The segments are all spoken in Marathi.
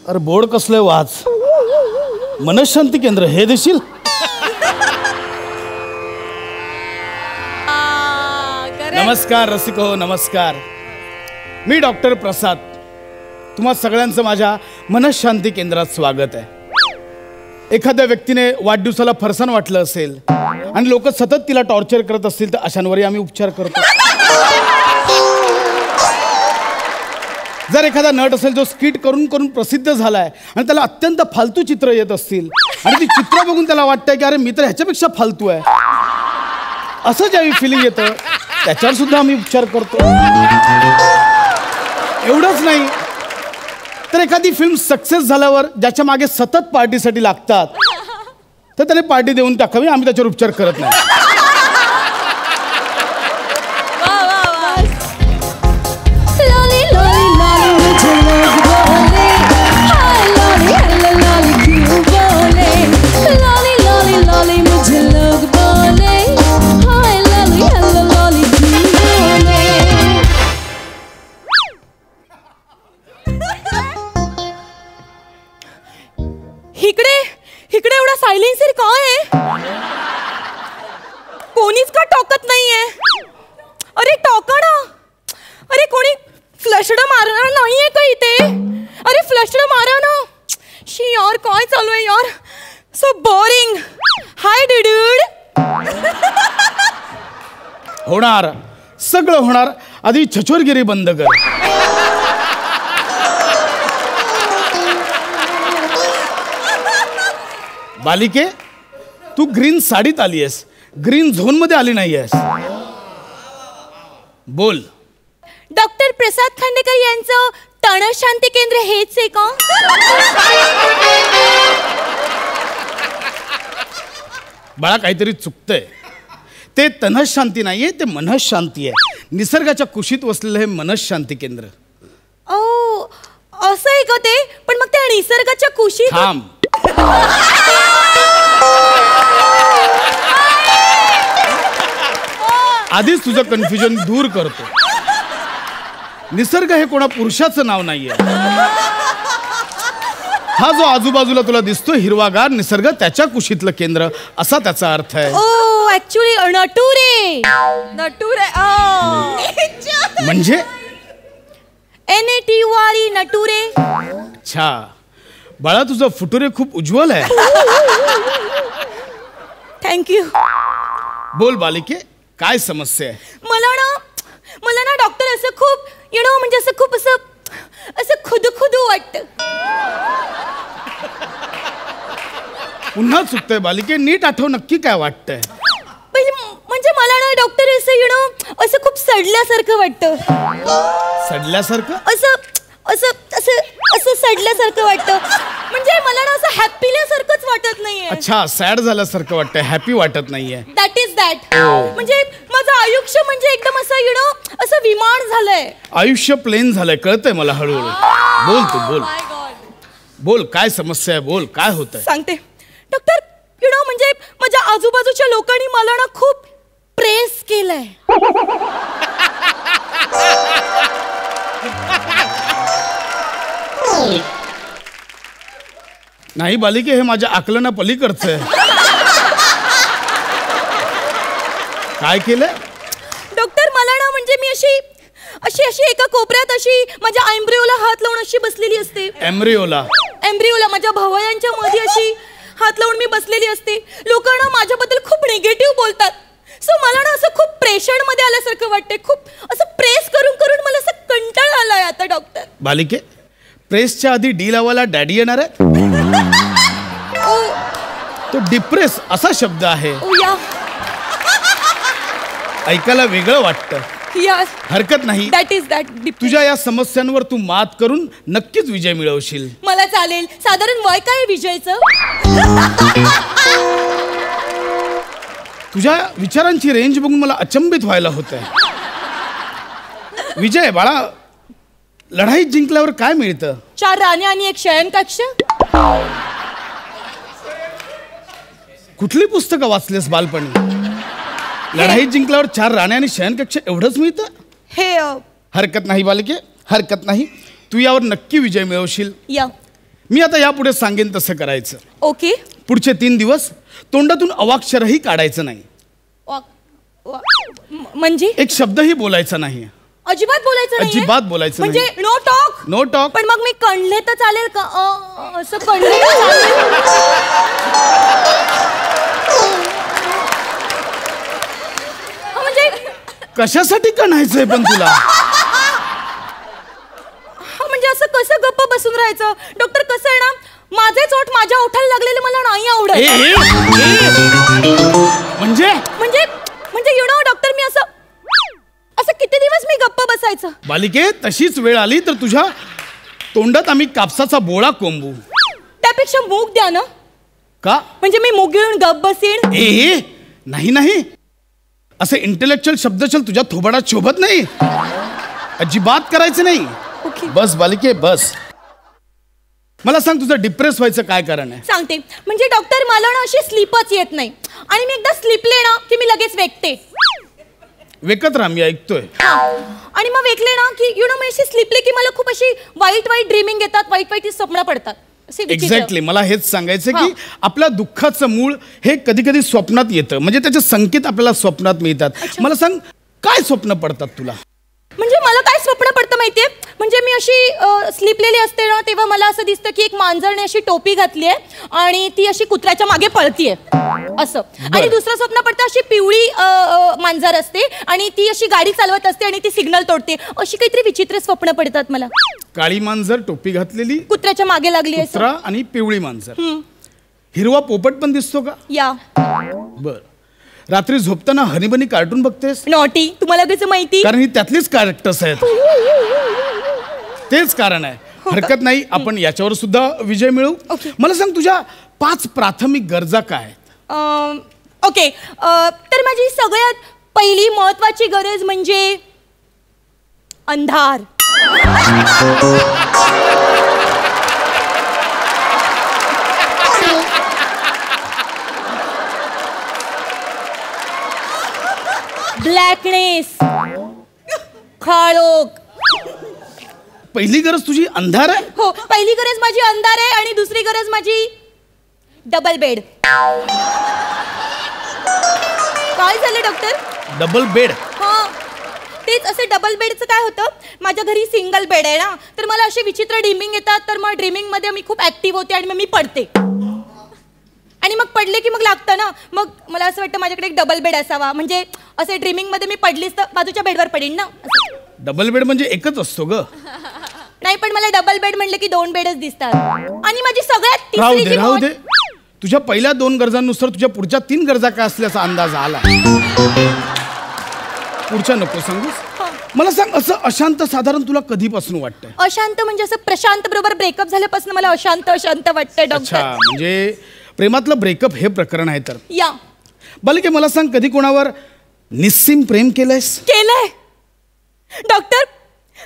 अरे बोर्ड कसलं वाच. मनशांती केंद्र हे देशील. नमस्कार रसिको, नमस्कार. मी डॉक्टर प्रसाद. तुम्हा सगळ्यांचं माझ्या मनशांती केंद्रात स्वागत आहे. एखाद्या व्यक्तीने वाढदिवसाला फरसाण वाटलं असेल आणि लोक सतत तिला टॉर्चर करत असतील तर अशांवरही आम्ही उपचार करतो. जर एखादा नट असेल जो स्किट करून करून प्रसिद्ध झालाय आणि त्याला अत्यंत फालतू चित्र येत असतील आणि ती चित्र बघून त्याला वाटतंय की अरे मी तर ह्याच्यापेक्षा फालतू आहे, असं ज्यावेळी फिलिंग येतं त्याच्यावर सुद्धा आम्ही उपचार करतो. एवढंच नाही तर एखादी फिल्म सक्सेस झाल्यावर ज्याच्या मागे सतत पार्टीसाठी लागतात तर त्याने पार्टी देऊन टाकावी, आम्ही त्याच्यावर उपचार करत नाही. इकडे एवढा सायलेन्सर काय आहे? कोणीच का टोकत नाहीये? अरे टोका ना. अरे कोणी फ्लशड मारणार नाहीये का इथे? अरे फ्लशड मारा ना. शी यार काय चालू आहे यार? So boring. Hi dude. होणार, सगळं होणार. आधी छछोरगिरी बंद कर. बालिके, तू ग्रीन साडीत आली आहेस, ग्रीन झोन मध्ये आली नाही आहेस. बोल. डॉक्टर प्रसाद खांडेकर यांचं तणशांती केंद्र हेच आहे का? बाळा काहीतरी चुकतंय. ते तनशांती नाहीये, ते मनशांती आहे. निसर्गाच्या कुशीत वसलेलं हे मनशांती केंद्र. ओ असं आहे का ते? पण मग त्या निसर्गाच्या कुशीत थांब. आधीच तुझं कन्फ्युजन दूर करतो. निसर्ग हे कोणा पुरुषाचं नाव नाहीये. हा जो आजूबाजूला तुला दिसतो हिरवागार निसर्ग त्याच्या कुशीतलं केंद्र असा त्याचा अर्थ आहे. ओ ऍक्च्युअली नटुरे. नटुरे म्हणजे NATURE नटुरे. अच्छा बाळा, तुझं फुटुरे खूप उज्ज्वल आहे. थँक्यू. बोल बालिके, काय समस्या आहे? मला ना डॉक्टर असं खूप म्हणजे असं खूप असं खुदखुदू वाटतं. पुन्हा चुकतंय बालिके, नीट आठव नक्की काय वाटतंय. म्हणजे मला ना डॉक्टर असं असं खूप सडल्यासारखं वाटतं. सडल्यासारखं? असं सडल्यासारखं वाटतं. म्हणजे मला ना असं हॅपील्यासारखंच वाटत नाहीये. अच्छा, सॅड झाल्यासारखं वाटतंय, हॅपी वाटत नाहीये. That is that. म्हणजे माझं आयुष्य म्हणजे एकदम असं असं विमान झालंय. आयुष्य प्लेन झालंय, कळतंय मला हळूहळू. बोल तू, बोल बोल, काय समस्या आहे, बोल काय होतंय. सांगते डॉक्टर. म्हणजे माझ्या आजूबाजूच्या लोकांनी मला ना खूप प्रेस केलंय. नाही बालिके, हे माझ्या आकलना पलीकडचं आहे. काय केलंय डॉक्टर? मला ना म्हणजे मी अशी एका कोपऱ्यात अशी माझ्या एम्ब्रिओला हात लावून अशी बसलेली असते. एम्ब्रिओला माझ्या भवयांच्या मध्ये अशी हात लावून मी बसलेली असते. लोकांना माझ्याबद्दल खूप निगेटिव्ह बोलतात. सो मला ना असं खूप प्रेशर मध्ये आल्यासारखं वाटतंय. खूप असं प्रेस करून करून मला असं कंटाळा आलाय आता डॉक्टर. बालिके, प्रेसच्या आधी डी लावायला डॅडी येणार आहे. तो डिप्रेस असा शब्द आहे. ऐकायला वेगळं वाटतं. हरकत नाही. That is that. तुझ्या या समस्यांवर तू मात करून नक्कीच विजय मिळवशील. मला चालेल. साधारण वय काय विजयचं? तुझ्या विचारांची रेंज बघून मला अचंबित व्हायला होतंय. विजय बाळा, लढाई जिंकल्यावर काय मिळतं? 4 राण्या आणि 1 शयनकक्ष. कुठली पुस्तकं वाचलेस बालपणी? लढाई जिंकल्यावर 4 राण्या आणि शयनकक्ष एवढंच मिळतं? हे हरकत नाही बालिके, हरकत नाही. तू यावर नक्की विजय मिळवशील. मी आता यापुढे सांगेन तसं करायचं. ओके. पुढचे 3 दिवस तोंडातून अवाक्षरही काढायचं नाही. म्हणजे एक शब्दही बोलायचा नाही. अजिबात बोलायचं नाही. अजिबात बोलायचं म्हणजे नाही. No talk. No talk. पण मग मी कणले तर चालेल का? असं कणले तर चालेल? म्हणजे कशासाठी कणायचंय पण तुला? म्हणजे असं कसं गप्प बसून राहायचं डॉक्टर? कसं आहे ना, माझेच ओठ माझ्या ओठाला लागलेले मला नाही आवडत. म्हणजे म्हणजे म्हणजे यु नो डॉक्टर, मी असं किती दिवस मी गप्प बसायचं? बालिके, तशीच वेळ आली तर तुझ्या तोंडात आम्ही कापसाचा बोळा कोंबू. त्यापेक्षा मूग द्या ना. का? म्हणजे मी मूग घेऊन गप्प बसेन. नाही नाही, असे इंटेलेक्च्युअल शब्दशल तुझ्या थोबाडात शोभत नाही. अजिबात करायचं नाही. बस बालिके बस. मला सांग, तुझं डिप्रेस व्हायचं काय कारण आहे? सांगते. म्हणजे डॉक्टर, मला ना अशी स्लीपच येत नाही. आणि मी एकदा स्लीपले ना की मी लगेच वेकते. वेकत राहा, मी ऐकतोय. आणि मग वेकले ना की यु नो, मी अशी स्लीपले की मला खूप अशी वाईट वाईट ड्रीमिंग येतात, वाईट वाईट स्वप्न पडतात. एक्झॅक्टली. मला हेच सांगायचं की आपल्या दुःखाचं मूळ हे कधी कधी स्वप्नात येतं. म्हणजे त्याचे संकेत आपल्याला स्वप्नात मिळतात. मला सांग, काय स्वप्न पडतात तुला? म्हणजे मला काय स्वप्न पडतं माहितीये? म्हणजे मी अशी स्लीपलेली असते ना, तेव्हा मला असं दिसतं की एक मांजरने अशी टोपी घातली आहे आणि ती अशी कुत्र्याच्या मागे पळतीये असं. आणि दुसरं स्वप्न पडतं, अशी पिवळी मांजर असते आणि ती अशी गाडी चालवत असते आणि ती सिग्नल तोडते. अशी काहीतरी विचित्र स्वप्न पडतात मला. काळी मांजर, टोपी घातलेली, कुत्र्याच्या मागे लागली आहे, कुत्रा आणि पिवळी मांजर. हिरवा पोपट पण दिसतो का? या. बर. रात्री झोपताना हनीबनी कार्टून बघतेस? नॉटी. तुम्हाला कसं माहिती? कारण ही त्यातलीच कॅरेक्टर्स आहेत. तेच कारण आहे. हरकत नाही, आपण याच्यावर सुद्धा विजय मिळवू. मला सांग, तुझ्या 5 प्राथमिक गरजा काय आहेत? ओके. तर माझी सगळ्यात पहिली महत्वाची गरज म्हणजे अंधार. ब्लॅकनेस, काळोख. पहिली गरज तुझी अंधार आहे? हो, पहिली गरज माझी अंधार आहे. आणि दुसरी गरज माझी डबल बेड. काय झालं डॉक्टर? Double bed? हा, तेच. असे डबल बेडचं काय होतं, माझ्या घरी सिंगल बेड आहे ना, तर मला असे विचित्र ड्रीमिंग येतात. तर मग ड्रीमिंग मध्ये मी खूप ऍक्टिव्ह होते आणि मग मी पडते. आणि मग पडले की मग लागतं ना. मग मला असं वाटतं माझ्याकडे एक डबल बेड असावा. म्हणजे असे ड्रीमिंग मध्ये मी पडलीस तर बाजूच्या बेडवर पडेन ना. डबल बेड म्हणजे एकच असतो ग? नाही, पण मला डबल बेड म्हणलं की 2 बेडच दिसतात. आणि माझी सगळ्यात तिसरी राहू दे. तुझ्या पहिल्या 2 गरजांनुसार तुझ्या पुढच्या 3 गरजा काय असल्याचा अंदाज आला. पुढच्या नको सांगूस. मला सांग, असं अशांत साधारण तुला कधीपासून वाटतंय? अशांत म्हणजे असं प्रशांत बरोबर ब्रेकअप झाल्यापासून मला अशांत वाटतंय डॉक्टर. अच्छा, म्हणजे प्रेमातलं ब्रेकअप हे प्रकरण आहे तर? या. बालिके, मला सांग, कधी कोणावर निस्सीम प्रेम केलंयस? केलंय डॉक्टर.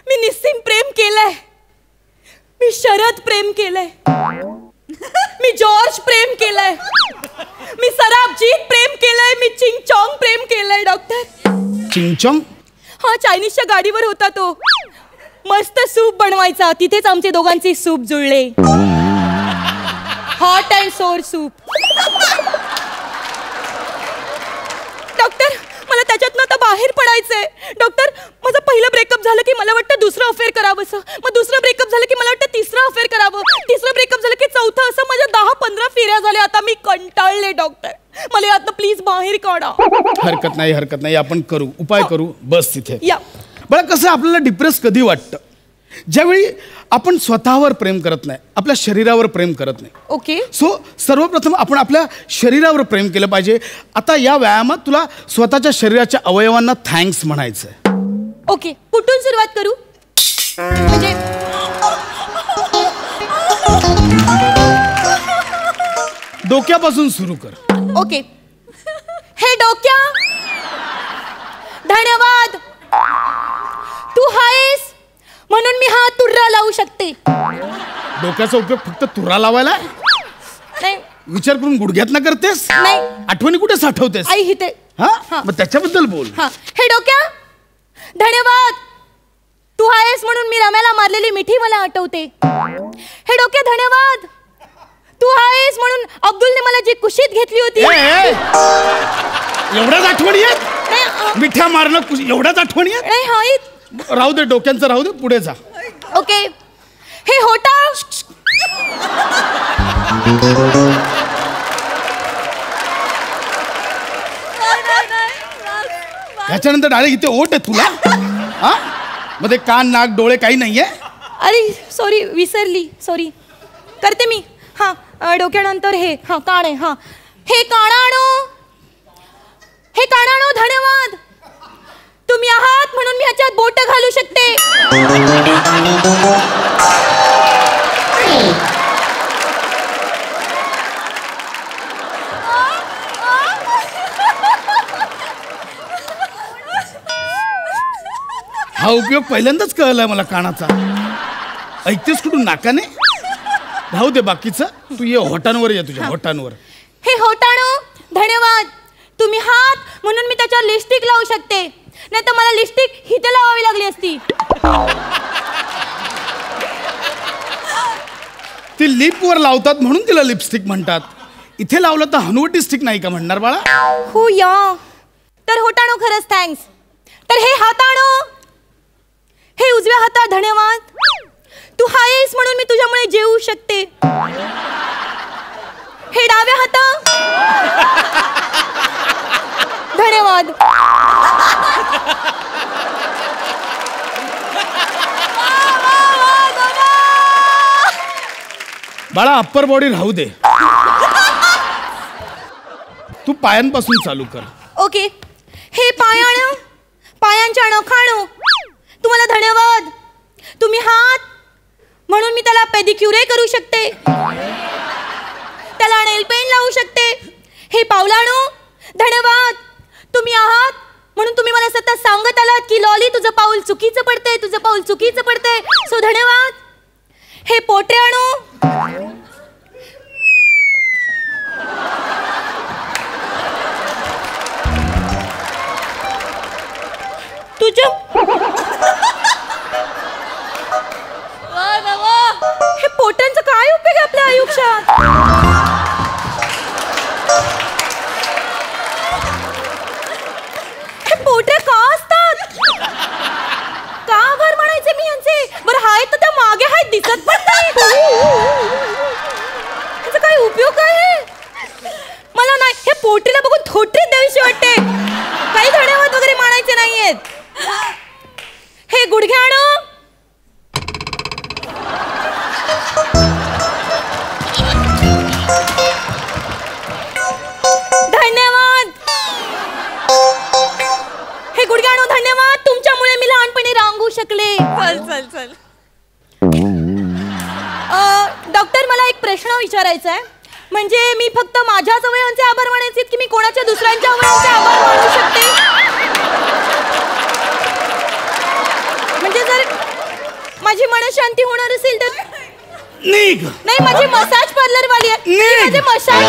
मी निस्सीम प्रेम केलंय. मी शरद प्रेम केलंय. मी जॉर्ज प्रेम केलंय. मी सराबजीत प्रेम केलंय. मी चिंगचॉंग प्रेम केलंय डॉक्टर. चिंगचॉंग? हा, चायनीजच्या गाडीवर होता तो. मस्त सूप बनवायचा. तिथेच आमचे दोघांचे सूप जुळले. हॉट अँड सोर सूप. डॉक्टर, मला त्याच्यातनं आता बाहेर पडायचंय. डॉक्टर, माझं पहिलं ब्रेकअप झालं की मला वाटतं दुसरं अफेअर करावं असं. मग दुसरं ब्रेकअप झालं की मला वाटतं तिसरं अफेअर करावं. तिसरं ब्रेकअप झालं की चौथं. असं माझ्या 10-15 फेऱ्या झाल्या. आता मी कंटाळले डॉक्टर. मला यातनं प्लीज बाहेर काढा. हरकत नाही, आपण करू उपाय करू. बस तिथे. या. बरं, कसं आपल्याला डिप्रेस कधी वाटतं? ज्यावेळी आपण स्वतःवर प्रेम करत नाही, आपल्या शरीरावर प्रेम करत नाही. ओके. सो सर्वप्रथम आपण आपल्या शरीरावर प्रेम केलं पाहिजे. आता या व्यायामात तुला स्वतःच्या शरीराच्या अवयवांना थँक्स म्हणायचंय. ओके. कुठून सुरुवात करू? म्हणजे डोक्यापासून सुरू कर. ओके. हे डोक्या, धन्यवाद. तू आहेस म्हणून मी हा तुर्रा लावू शकते. डोक्याचा उपयोग फक्त तुरा लावायला? नाही. विचार करून गुडघ्यात ना करतेस? नाही. आठवणी कुठे साठवतेस? आई हिते. हा, मग त्याच्याबद्दल बोल. हे डोक्या, धन्यवाद. तू आहेस आहेस म्हणून मी रम्याला मारलेली मिठी मला आठवते. हे डोके धन्यवाद. तू आहेस म्हणून अब्दुलने मला जी कुशीत घेतली होती. एवढ्याच आठवणी आहेत? मिठ्या मारणं एवढ्याच आठवणी आहेत? नाही हाईत. राहू दे, डोक्यांचं राहू दे, पुढे जा. ओके. हे होटा. ह्याच्यानंतर डायरेक्ट इथे ओट आहे तुला? हा, मध्ये कान नाक डोळे काही नाहीये? अरे सॉरी, विसरली, सॉरी. करते मी. हा, डोक्यानंतर हे. हा, कान आहे. हा, हे कानाणो. हे कानाणो धन्यवाद. तुम्ही आहात म्हणून मी ह्याच्यात बोट घालू शकते. हा उपयोग पहिल्यांदाच कळलाय मला कानाचा. ऐकतेस कुठून? नाकाने? राहू दे बाकीचं, तू ये होटांवर ये, तुझ्या होटांवर. हे होटाणो धन्यवाद. तुम्ही हात म्हणून मी त्याच्यावर लिपस्टिक लावू शकते, नाही तर मला लिपस्टिक इथे लावावी लागली असती. ती लिपवर लावतात म्हणून तिला लिपस्टिक म्हणतात. इथे लावलं तर हनुवटी स्टिक नाही का म्हणणार बाळा? हो या. तर होटाणो खरंच थँक्स. तर हे हाताणो. हे उजव्या हाता धन्यवाद. तू आहेस म्हणून मी तुझ्यामुळे जेवू शकते. हे डाव्या हाता धन्यवाद. बाळा अप्पर बॉडी राहू दे, तू पायांपासून चालू कर. ओके. हे पायाणं, पायांच्या नखाणं. तुम्हाला धन्यवाद. तुम्ही हात म्हणून मी त्याला पेडिक्युरे करू शकते, त्याला नेल पेंट लावू शकते. हे पावलाणो धन्यवाद. तुम्ही आहात म्हणून तुम्ही मला सतत सांगत आलात की लॉली तुझं पाऊल चुकीचं पडतंय, तुझं पाऊल चुकीचं पडतंय, सो धन्यवाद. हे पोटऱ्याणो. तुझं हे पोटांचा काय उपयोग आहे आपल्या आयुष्यात? हे पोटे का असतात? का आभार म्हणायचे मी यांचे? बरं हाय तर त्या मागे हाय दिसत पण नाही. ह्याचा काय उपयोग आहे? मला नाही हे पोटीला बघून थोटरी द्यावीशी वाटते. काही धन्यवाद वगैरे मानायचे नाहीयेत. हे गुडघ्याणं. धन्यवाद. हे गुडघ्याणं धन्यवाद. तुमच्यामुळे मी लहानपणी रांगू शकले. चल चल चल. डॉक्टर मला एक प्रश्न विचारायचा आहे. म्हणजे मी फक्त माझ्याच अवयवांचे आभार मानायचे की मी कोणाच्या दुसऱ्यांच्या अवयवांचे आभार मानू शकते? म्हणजे जर माझी मनशांती होणार असेल तर निघ. नाही, माझी मसाज पार्लर वाली आहे. माझे मसाज